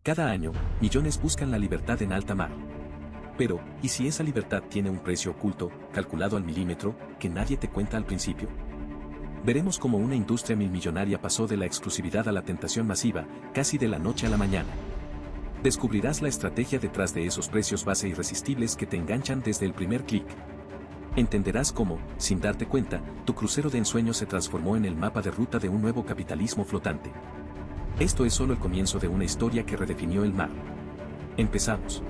Cada año, millones buscan la libertad en alta mar. Pero, ¿y si esa libertad tiene un precio oculto, calculado al milímetro, que nadie te cuenta al principio? Veremos cómo una industria milmillonaria pasó de la exclusividad a la tentación masiva, casi de la noche a la mañana. Descubrirás la estrategia detrás de esos precios base irresistibles que te enganchan desde el primer clic. Entenderás cómo, sin darte cuenta, tu crucero de ensueño se transformó en el mapa de ruta de un nuevo capitalismo flotante. Esto es solo el comienzo de una historia que redefinió el mar. Empezamos.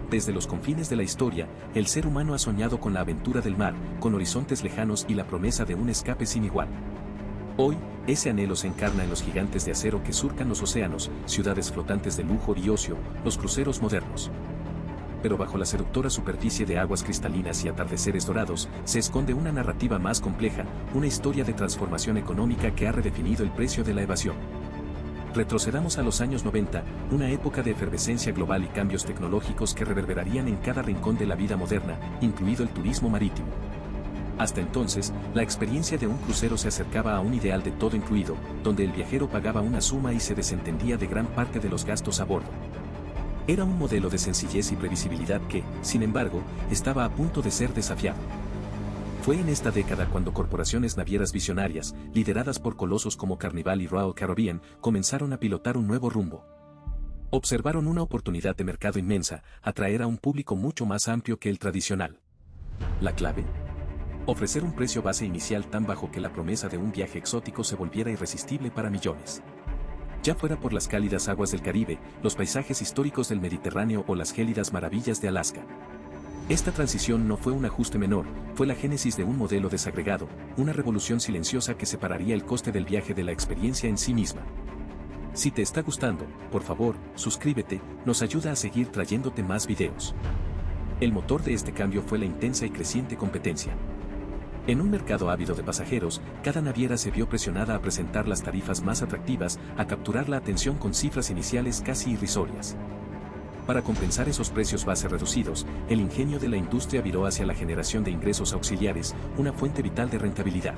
Desde los confines de la historia, el ser humano ha soñado con la aventura del mar, con horizontes lejanos y la promesa de un escape sin igual. Hoy, ese anhelo se encarna en los gigantes de acero que surcan los océanos, ciudades flotantes de lujo y ocio, los cruceros modernos. Pero bajo la seductora superficie de aguas cristalinas y atardeceres dorados, se esconde una narrativa más compleja, una historia de transformación económica que ha redefinido el precio de la evasión. Retrocedamos a los años 90, una época de efervescencia global y cambios tecnológicos que reverberarían en cada rincón de la vida moderna, incluido el turismo marítimo. Hasta entonces, la experiencia de un crucero se acercaba a un ideal de todo incluido, donde el viajero pagaba una suma y se desentendía de gran parte de los gastos a bordo. Era un modelo de sencillez y previsibilidad que, sin embargo, estaba a punto de ser desafiado. Fue en esta década cuando corporaciones navieras visionarias, lideradas por colosos como Carnival y Royal Caribbean, comenzaron a pilotar un nuevo rumbo. Observaron una oportunidad de mercado inmensa, atraer a un público mucho más amplio que el tradicional. La clave: ofrecer un precio base inicial tan bajo que la promesa de un viaje exótico se volviera irresistible para millones. Ya fuera por las cálidas aguas del Caribe, los paisajes históricos del Mediterráneo o las gélidas maravillas de Alaska. Esta transición no fue un ajuste menor, fue la génesis de un modelo desagregado, una revolución silenciosa que separaría el coste del viaje de la experiencia en sí misma. Si te está gustando, por favor, suscríbete, nos ayuda a seguir trayéndote más videos. El motor de este cambio fue la intensa y creciente competencia. En un mercado ávido de pasajeros, cada naviera se vio presionada a presentar las tarifas más atractivas, a capturar la atención con cifras iniciales casi irrisorias. Para compensar esos precios base reducidos, el ingenio de la industria viró hacia la generación de ingresos auxiliares, una fuente vital de rentabilidad.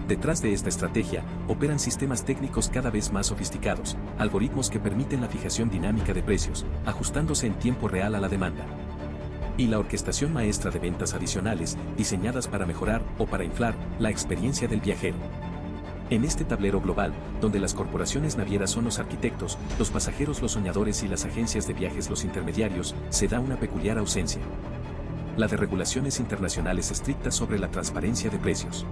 Detrás de esta estrategia, operan sistemas técnicos cada vez más sofisticados, algoritmos que permiten la fijación dinámica de precios, ajustándose en tiempo real a la demanda. Y la orquestación maestra de ventas adicionales, diseñadas para mejorar o para inflar la experiencia del viajero. En este tablero global, donde las corporaciones navieras son los arquitectos, los pasajeros los soñadores y las agencias de viajes los intermediarios, se da una peculiar ausencia. La de regulaciones internacionales estrictas sobre la transparencia de precios.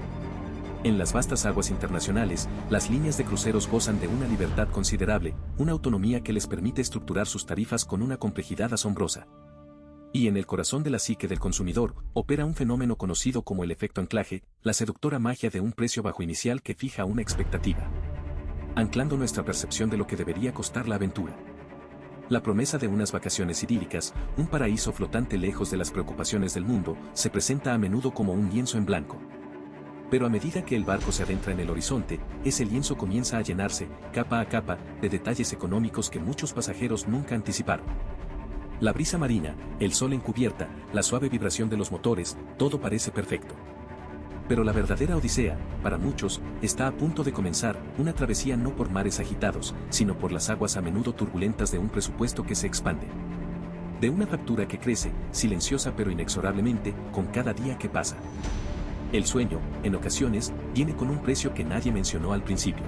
En las vastas aguas internacionales, las líneas de cruceros gozan de una libertad considerable, una autonomía que les permite estructurar sus tarifas con una complejidad asombrosa. Y en el corazón de la psique del consumidor, opera un fenómeno conocido como el efecto anclaje, la seductora magia de un precio bajo inicial que fija una expectativa, anclando nuestra percepción de lo que debería costar la aventura. La promesa de unas vacaciones idílicas, un paraíso flotante lejos de las preocupaciones del mundo, se presenta a menudo como un lienzo en blanco. Pero a medida que el barco se adentra en el horizonte, ese lienzo comienza a llenarse, capa a capa, de detalles económicos que muchos pasajeros nunca anticiparon. La brisa marina, el sol en cubierta, la suave vibración de los motores, todo parece perfecto. Pero la verdadera odisea, para muchos, está a punto de comenzar, una travesía no por mares agitados, sino por las aguas a menudo turbulentas de un presupuesto que se expande. De una factura que crece, silenciosa pero inexorablemente, con cada día que pasa. El sueño, en ocasiones, viene con un precio que nadie mencionó al principio.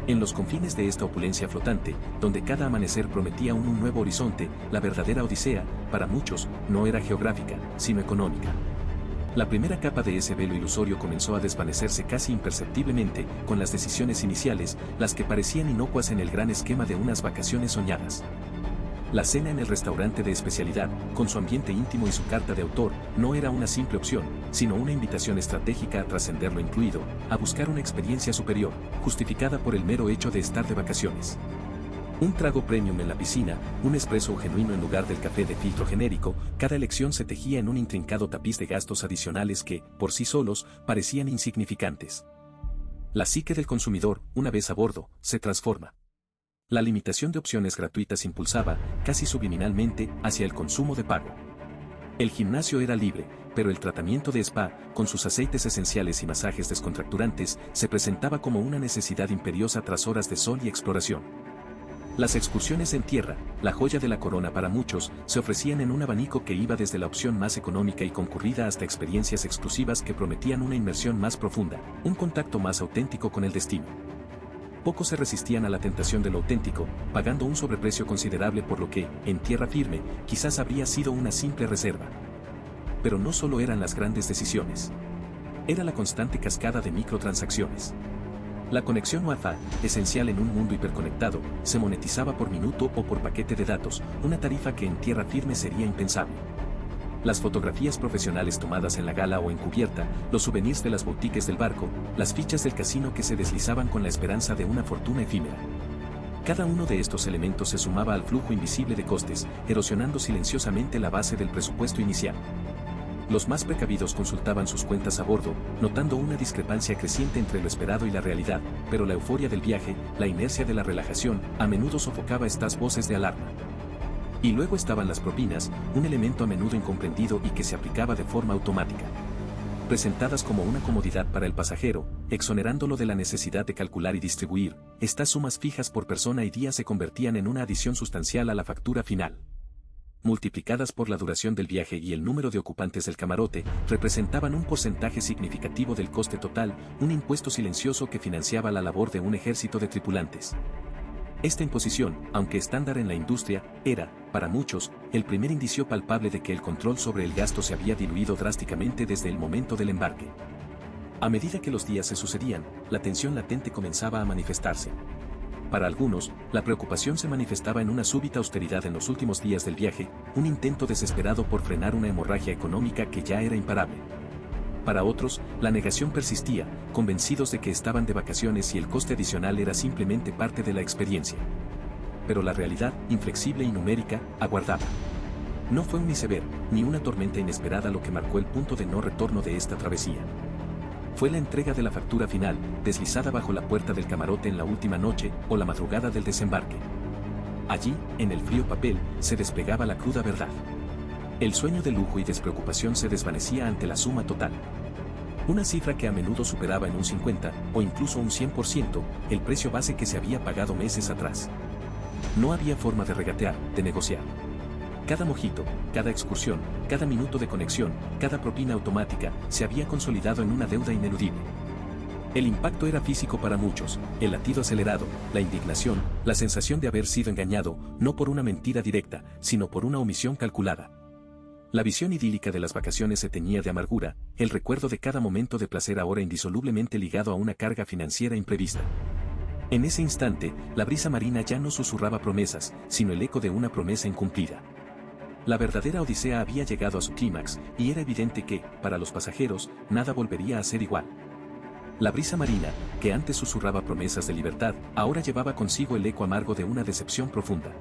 En los confines de esta opulencia flotante, donde cada amanecer prometía un nuevo horizonte, la verdadera odisea, para muchos, no era geográfica, sino económica. La primera capa de ese velo ilusorio comenzó a desvanecerse casi imperceptiblemente, con las decisiones iniciales, las que parecían inocuas en el gran esquema de unas vacaciones soñadas. La cena en el restaurante de especialidad, con su ambiente íntimo y su carta de autor, no era una simple opción, sino una invitación estratégica a trascender lo incluido, a buscar una experiencia superior, justificada por el mero hecho de estar de vacaciones. Un trago premium en la piscina, un espresso genuino en lugar del café de filtro genérico, cada elección se tejía en un intrincado tapiz de gastos adicionales que, por sí solos, parecían insignificantes. La psique del consumidor, una vez a bordo, se transforma. La limitación de opciones gratuitas impulsaba, casi subliminalmente, hacia el consumo de pago. El gimnasio era libre, pero el tratamiento de spa, con sus aceites esenciales y masajes descontracturantes, se presentaba como una necesidad imperiosa tras horas de sol y exploración. Las excursiones en tierra, la joya de la corona para muchos, se ofrecían en un abanico que iba desde la opción más económica y concurrida hasta experiencias exclusivas que prometían una inmersión más profunda, un contacto más auténtico con el destino. Pocos se resistían a la tentación de lo auténtico, pagando un sobreprecio considerable por lo que, en tierra firme, quizás habría sido una simple reserva. Pero no solo eran las grandes decisiones. Era la constante cascada de microtransacciones. La conexión Wi-Fi, esencial en un mundo hiperconectado, se monetizaba por minuto o por paquete de datos, una tarifa que en tierra firme sería impensable. Las fotografías profesionales tomadas en la gala o en cubierta, los souvenirs de las boutiques del barco, las fichas del casino que se deslizaban con la esperanza de una fortuna efímera. Cada uno de estos elementos se sumaba al flujo invisible de costes, erosionando silenciosamente la base del presupuesto inicial. Los más precavidos consultaban sus cuentas a bordo, notando una discrepancia creciente entre lo esperado y la realidad, pero la euforia del viaje, la inercia de la relajación, a menudo sofocaba estas voces de alarma. Y luego estaban las propinas, un elemento a menudo incomprendido y que se aplicaba de forma automática. Presentadas como una comodidad para el pasajero, exonerándolo de la necesidad de calcular y distribuir, estas sumas fijas por persona y día se convertían en una adición sustancial a la factura final. Multiplicadas por la duración del viaje y el número de ocupantes del camarote, representaban un porcentaje significativo del coste total, un impuesto silencioso que financiaba la labor de un ejército de tripulantes. Esta imposición, aunque estándar en la industria, era, para muchos, el primer indicio palpable de que el control sobre el gasto se había diluido drásticamente desde el momento del embarque. A medida que los días se sucedían, la tensión latente comenzaba a manifestarse. Para algunos, la preocupación se manifestaba en una súbita austeridad en los últimos días del viaje, un intento desesperado por frenar una hemorragia económica que ya era imparable. Para otros, la negación persistía, convencidos de que estaban de vacaciones y el coste adicional era simplemente parte de la experiencia. Pero la realidad, inflexible y numérica, aguardaba. No fue un iceberg, ni una tormenta inesperada lo que marcó el punto de no retorno de esta travesía. Fue la entrega de la factura final, deslizada bajo la puerta del camarote en la última noche o la madrugada del desembarque. Allí, en el frío papel, se desplegaba la cruda verdad. El sueño de lujo y despreocupación se desvanecía ante la suma total. Una cifra que a menudo superaba en un 50 o incluso un 100% el precio base que se había pagado meses atrás. No había forma de regatear, de negociar. Cada mojito, cada excursión, cada minuto de conexión, cada propina automática, se había consolidado en una deuda ineludible. El impacto era físico para muchos, el latido acelerado, la indignación, la sensación de haber sido engañado, no por una mentira directa, sino por una omisión calculada. La visión idílica de las vacaciones se teñía de amargura, el recuerdo de cada momento de placer ahora indisolublemente ligado a una carga financiera imprevista. En ese instante, la brisa marina ya no susurraba promesas, sino el eco de una promesa incumplida. La verdadera odisea había llegado a su clímax, y era evidente que, para los pasajeros, nada volvería a ser igual. La brisa marina, que antes susurraba promesas de libertad, ahora llevaba consigo el eco amargo de una decepción profunda.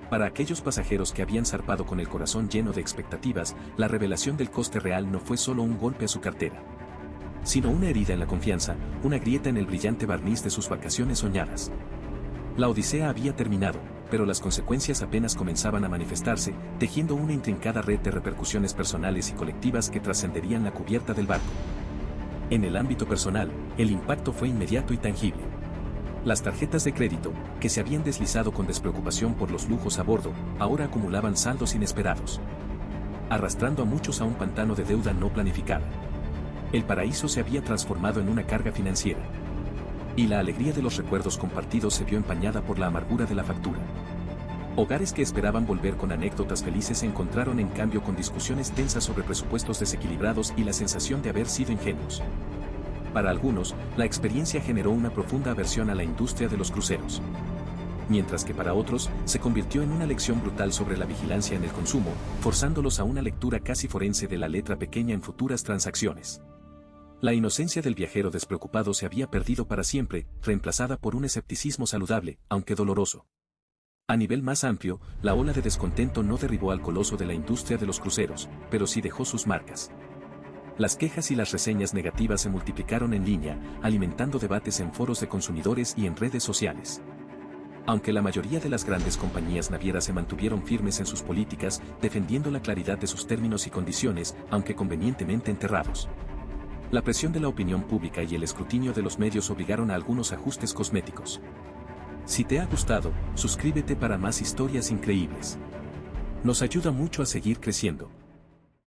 Para aquellos pasajeros que habían zarpado con el corazón lleno de expectativas, la revelación del coste real no fue solo un golpe a su cartera, sino una herida en la confianza, una grieta en el brillante barniz de sus vacaciones soñadas. La odisea había terminado, pero las consecuencias apenas comenzaban a manifestarse, tejiendo una intrincada red de repercusiones personales y colectivas que trascenderían la cubierta del barco. En el ámbito personal, el impacto fue inmediato y tangible. Las tarjetas de crédito, que se habían deslizado con despreocupación por los lujos a bordo, ahora acumulaban saldos inesperados, arrastrando a muchos a un pantano de deuda no planificada. El paraíso se había transformado en una carga financiera. Y la alegría de los recuerdos compartidos se vio empañada por la amargura de la factura. Hogares que esperaban volver con anécdotas felices se encontraron en cambio con discusiones tensas sobre presupuestos desequilibrados y la sensación de haber sido ingenuos. Para algunos, la experiencia generó una profunda aversión a la industria de los cruceros. Mientras que para otros, se convirtió en una lección brutal sobre la vigilancia en el consumo, forzándolos a una lectura casi forense de la letra pequeña en futuras transacciones. La inocencia del viajero despreocupado se había perdido para siempre, reemplazada por un escepticismo saludable, aunque doloroso. A nivel más amplio, la ola de descontento no derribó al coloso de la industria de los cruceros, pero sí dejó sus marcas. Las quejas y las reseñas negativas se multiplicaron en línea, alimentando debates en foros de consumidores y en redes sociales. Aunque la mayoría de las grandes compañías navieras se mantuvieron firmes en sus políticas, defendiendo la claridad de sus términos y condiciones, aunque convenientemente enterrados. La presión de la opinión pública y el escrutinio de los medios obligaron a algunos ajustes cosméticos. Si te ha gustado, suscríbete para más historias increíbles. Nos ayuda mucho a seguir creciendo.